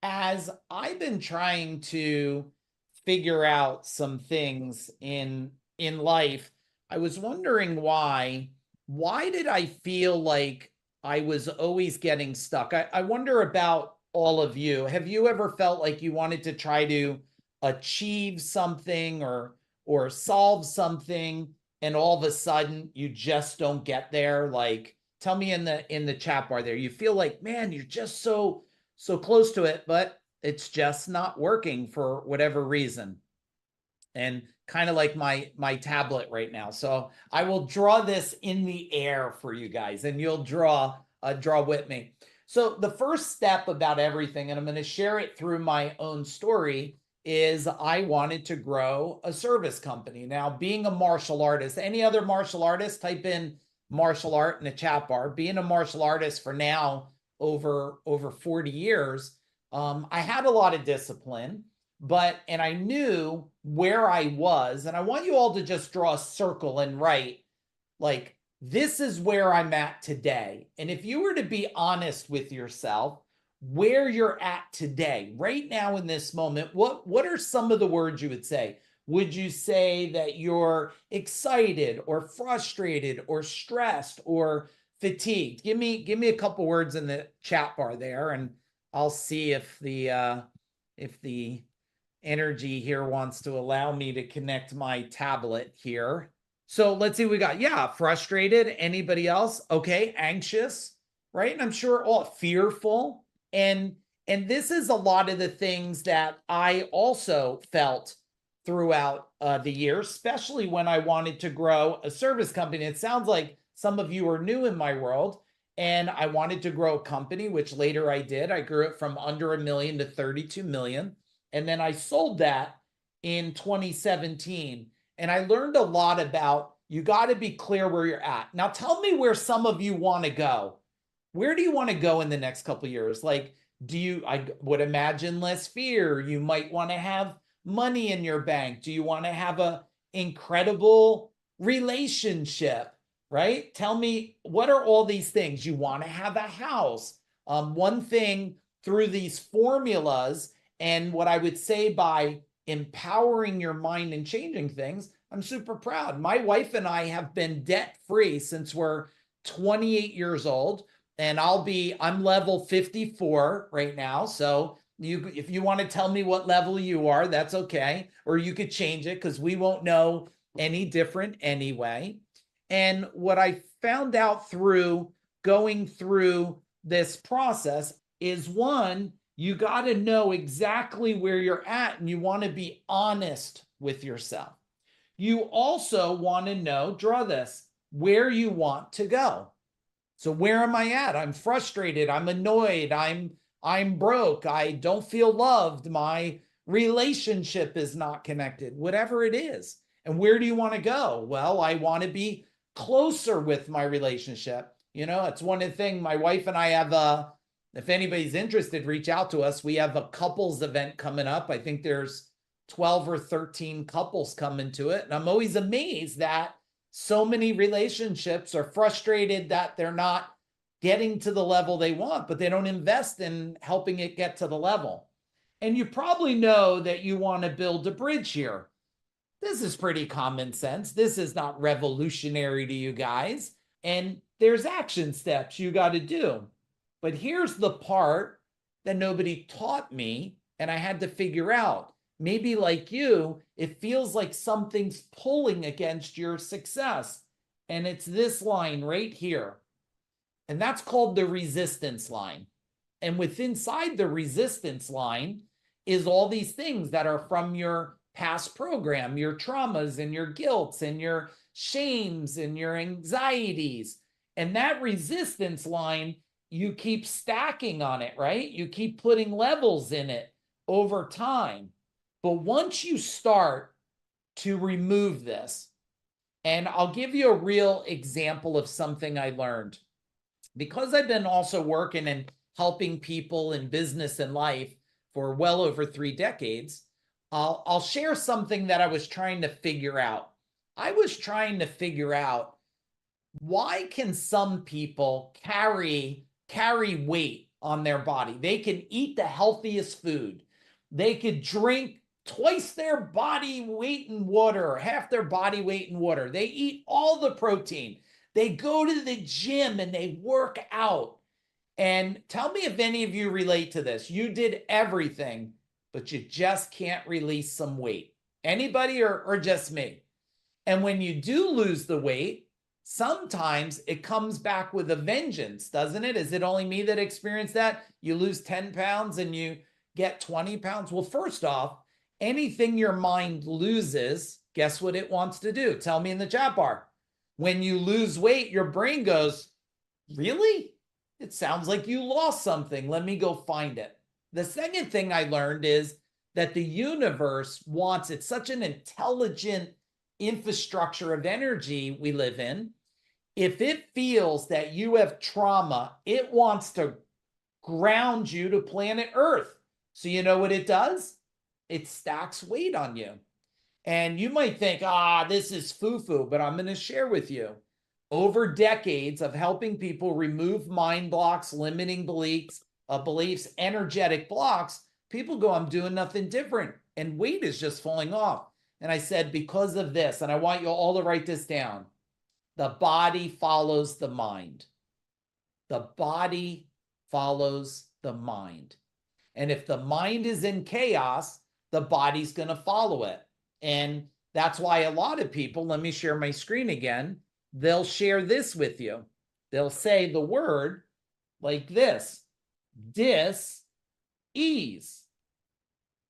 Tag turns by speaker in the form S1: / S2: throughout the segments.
S1: As I've been trying to figure out some things in life, I was wondering why did I feel like I was always getting stuck? I wonder about all of you. Have you ever felt like you wanted to try to achieve something or solve something and all of a sudden you just don't get there? Like tell me in the chat bar there. You feel like, man, you're just so close to it, but it's just not working for whatever reason. And kind of like my tablet right now. So I will draw this in the air for you guys, and you'll draw with me. So the first step about everything, and I'm going to share it through my own story, is I wanted to grow a service company. Now, being a martial artist, any other martial artist, type in martial art in the chat bar. Being a martial artist for now over 40 years, I had a lot of discipline, and I knew where I was. And I want you all to just draw a circle and write, like, this is where I'm at today. And if you were to be honest with yourself, where you're at today, right now in this moment, what are some of the words you would say? Would you say that you're excited or frustrated or stressed or fatigued? Give me a couple words in the chat bar there, and I'll see if the energy here wants to allow me to connect my tablet here. So let's see what we got. Yeah, frustrated. Anybody else? Okay, anxious, right? And I'm sure all fearful. And this is a lot of the things that I also felt throughout the year, especially when I wanted to grow a service company. It sounds like some of you are new in my world, and I wanted to grow a company, which later I did. I grew it from under $1 million to 32 million. And then I sold that in 2017. And I learned a lot about you got to be clear where you're at. Now, tell me where some of you want to go. Where do you want to go in the next couple of years? Like, I would imagine less fear. You might want to have money in your bank. Do you want to have a incredible relationship, right? Tell me, what are all these things? You want to have a house. One thing through these formulas, and what I would say by empowering your mind and changing things, I'm super proud. My wife and I have been debt free since we're 28 years old, and I'm level 54 right now. So if you want to tell me what level you are, that's okay. Or you could change it because we won't know any different anyway. And what I found out through going through this process is, one, you got to know exactly where you're at, and you want to be honest with yourself. You also want to know, draw this, where you want to go. So where am I at? I'm frustrated, I'm annoyed, I'm broke, I don't feel loved, my relationship is not connected, whatever it is. And where do you want to go? Well, I want to be closer with my relationship. It's one of the things my wife and I have if anybody's interested, reach out to us. We have a couples event coming up. I think there's 12 or 13 couples coming to it. And I'm always amazed that so many relationships are frustrated that they're not getting to the level they want, but they don't invest in helping it get to the level. And you probably know that you want to build a bridge here. This is pretty common sense. This is not revolutionary to you guys. And there's action steps you got to do. But here's the part that nobody taught me, and I had to figure out. Maybe like you, it feels like something's pulling against your success. And it's this line right here. And that's called the resistance line. And inside the resistance line is all these things that are from your past program, your traumas and your guilts and your shames and your anxieties. And that resistance line, you keep stacking on it, right? You keep putting levels in it over time. But once you start to remove this, and I'll give you a real example of something I learned, because I've been also working and helping people in business and life for well over 3 decades. I'll share something that I was trying to figure out. I was trying to figure out, why can some people carry weight on their body. They can eat the healthiest food. They could drink twice their body weight in water, or half their body weight in water. They eat all the protein. They go to the gym and they work out. And tell me if any of you relate to this. You did everything, but you just can't release some weight. Anybody or just me? And when you do lose the weight, sometimes it comes back with a vengeance, doesn't it? Is it only me that experienced that? You lose 10 pounds and you get 20 pounds. Well, first off, anything your mind loses, guess what it wants to do? Tell me in the chat bar. When you lose weight, your brain goes, really? It sounds like you lost something. Let me go find it. The second thing I learned is that the universe wants, it's such an intelligent infrastructure of energy we live in. If it feels that you have trauma, it wants to ground you to planet Earth. So you know what it does? It stacks weight on you. And you might think, this is foo-foo, but I'm going to share with you. Over decades of helping people remove mind blocks, limiting beliefs, energetic blocks, people go, I'm doing nothing different. And weight is just falling off. And I said, because of this, and I want you all to write this down, the body follows the mind. The body follows the mind. And if the mind is in chaos, the body's going to follow it. And that's why a lot of people, let me share my screen again, they'll share this with you. They'll say the word like this, dis-ease,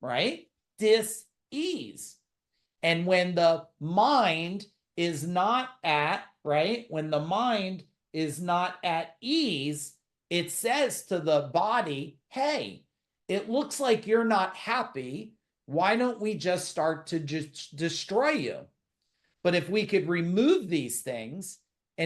S1: right? Dis-ease. And when the mind is not at, right? When the mind is not at ease, it says to the body, hey, it looks like you're not happy. Why don't we just start to just destroy you? But if we could remove these things